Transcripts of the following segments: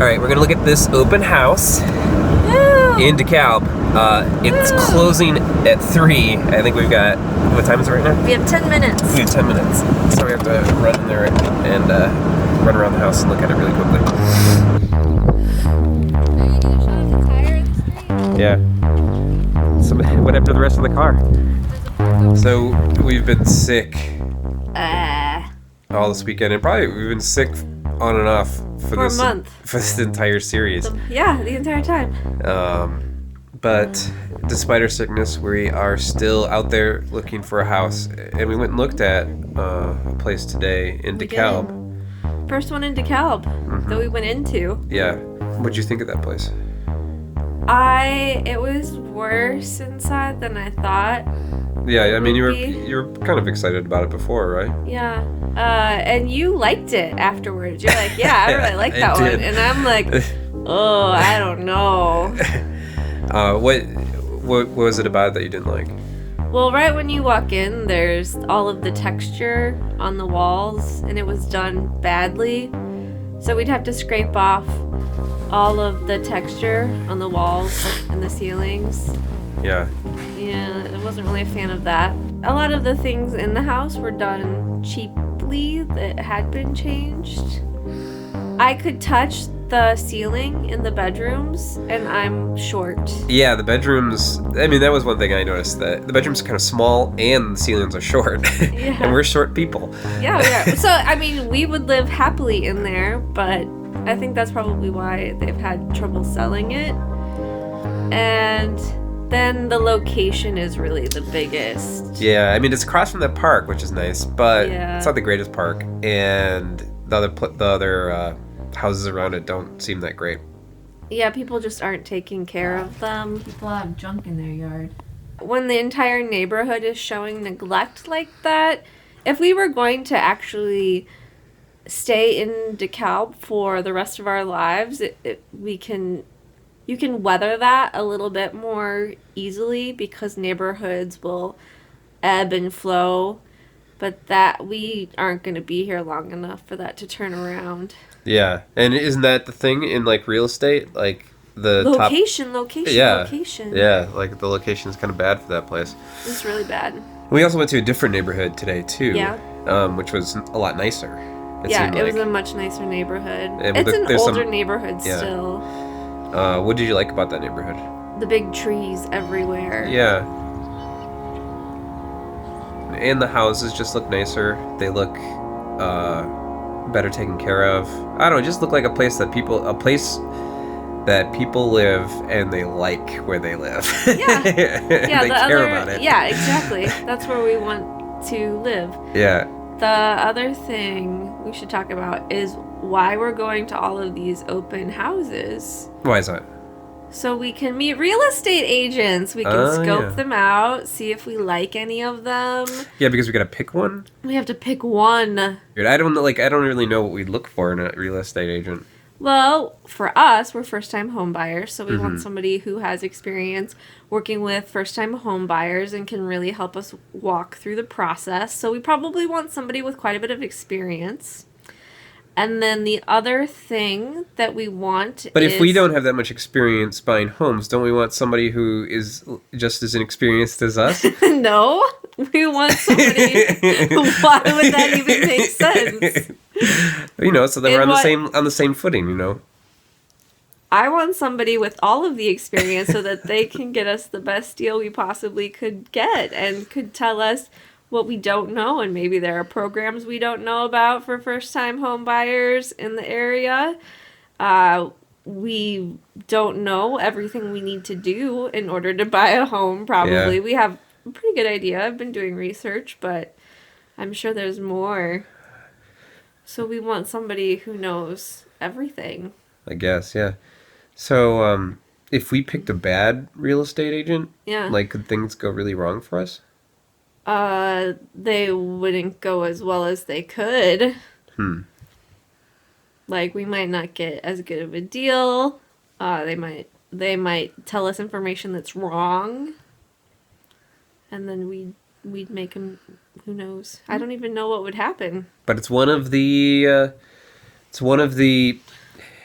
right, we're gonna look at this open house in DeKalb. It's closing at 3. I think we've got, what time is it right now? We have 10 minutes. We have 10 minutes. So we have to run in there and run around the house and look at it really quickly. Yeah. So what happened to the rest of the car? So we've been sick all this weekend, and probably we've been sick on and off for a month. For this entire series. Yeah, the entire time. But despite our sickness, we are still out there looking for a house, and we went and looked at a place today in DeKalb. First one in DeKalb that we went into. Yeah. What'd you think of that place? It was worse inside than I thought. Yeah, I mean, you were kind of excited about it before, right? Yeah. And you liked it afterwards. You're like, yeah, I really like that one. And I'm like, oh, I don't know. What was it about it that you didn't like? Well, right when you walk in, there's all of the texture on the walls, and it was done badly. So we'd have to scrape off all of the texture on the walls and the ceilings. Yeah. Yeah, I wasn't really a fan of that. A lot of the things in the house were done cheaply that had been changed. I could touch the ceiling in the bedrooms, and I'm short. Yeah, the bedrooms, I mean, that was one thing I noticed, that the bedrooms are kind of small and the ceilings are short. Yeah. And we're short people. Yeah, we are. So, I mean, we would live happily in there, but I think that's probably why they've had trouble selling it. And then the location is really the biggest. Yeah, I mean, it's across from that park, which is nice, but Yeah. it's not the greatest park, and the other houses around it don't seem that great. Yeah, people just aren't taking care of them. People have junk in their yard. When the entire neighborhood is showing neglect like that, if we were going to actually stay in DeKalb for the rest of our lives, you can weather that a little bit more easily because neighborhoods will ebb and flow, but that we aren't going to be here long enough for that to turn around. Yeah, and isn't that the thing in, like, real estate? Like, the location. Yeah, like, the location is kind of bad for that place. It's really bad. We also went to a different neighborhood today, too. Yeah. Which was a lot nicer. It was a much nicer neighborhood. And It's an older some- neighborhood yeah. still. What did you like about that neighborhood? The big trees everywhere. Yeah. And the houses just look nicer. They look better taken care of. I don't know, it just looked like a place that people live and they like where they live. Yeah. They care about it. Yeah, exactly. That's where we want to live. Yeah. The other thing we should talk about is why we're going to all of these open houses. Why is that? So we can meet real estate agents. We can scope them out, see if we like any of them. Yeah, because we gotta pick one. We have to pick one. Dude, I don't really know what we'd look for in a real estate agent. Well, for us, we're first-time home buyers, so we want somebody who has experience working with first-time home buyers and can really help us walk through the process. So we probably want somebody with quite a bit of experience. And then the other thing that we want But if we don't have that much experience buying homes, don't we want somebody who is just as inexperienced as us? No, we want somebody. Why would that even make sense? You know, so that we're on the same footing, you know. I want somebody with all of the experience so that they can get us the best deal we possibly could get and could tell us what we don't know, and maybe there are programs we don't know about for first-time home buyers in the area. We don't know everything we need to do in order to buy a home, probably. Yeah. We have a pretty good idea. I've been doing research, but I'm sure there's more. So we want somebody who knows everything. I guess, yeah. So, if we picked a bad real estate agent, like, could things go really wrong for us? They wouldn't go as well as they could. Like, we might not get as good of a deal. They might tell us information that's wrong. And then we'd make them, who knows? I don't even know what would happen. But it's one of the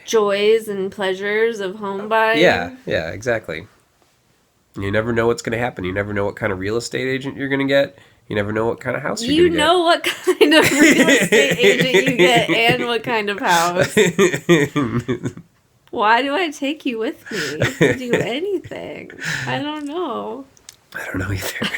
joys and pleasures of home buying. Yeah, exactly. You never know what's going to happen. You never know what kind of real estate agent you're going to get. You never know what kind of house you're going to get. You know what kind of real estate agent you get and what kind of house. Why do I take you with me to do anything? I don't know. I don't know either.